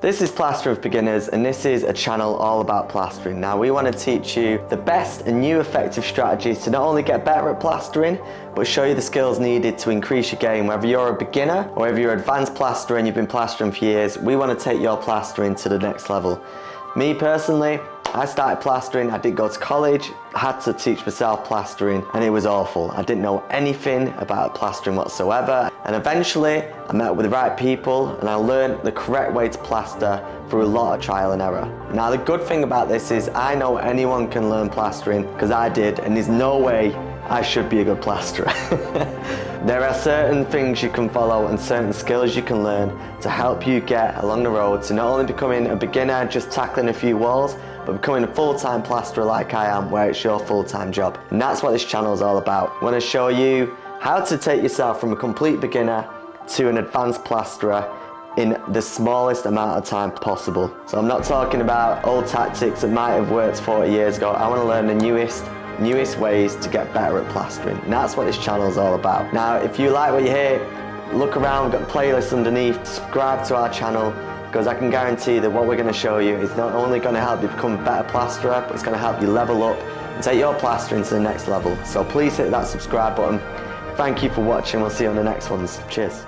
This is Plastering for Beginners, and this is a channel all about plastering. Now we want to teach you the best and new effective strategies to not only get better at plastering, but show you the skills needed to increase your game. Whether you're a beginner or whether you're an advanced plasterer and you've been plastering for years, we want to take your plastering to the next level. Me personally, I started plastering, I didn't go to college, I had to teach myself plastering, and it was awful. I didn't know anything about plastering whatsoever, and eventually I met with the right people and I learned the correct way to plaster through a lot of trial and error. Now the good thing about this is I know anyone can learn plastering, because I did, and there's no way I should be a good plasterer. There are certain things you can follow and certain skills you can learn to help you get along the road to not only becoming a beginner just tackling a few walls, but becoming a full-time plasterer like I am, where it's your full-time job. And that's what this channel is all about. I want to show you how to take yourself from a complete beginner to an advanced plasterer in the smallest amount of time possible. So I'm not talking about old tactics that might have worked 40 years ago. I want to learn the newest ways to get better at plastering. And that's what this channel is all about. Now, if you like what you hear, look around, we've got playlists underneath, subscribe to our channel, because I can guarantee that what we're going to show you is not only going to help you become a better plasterer, but it's going to help you level up and take your plastering to the next level. So please hit that subscribe button. Thank you for watching, we'll see you on the next ones. Cheers.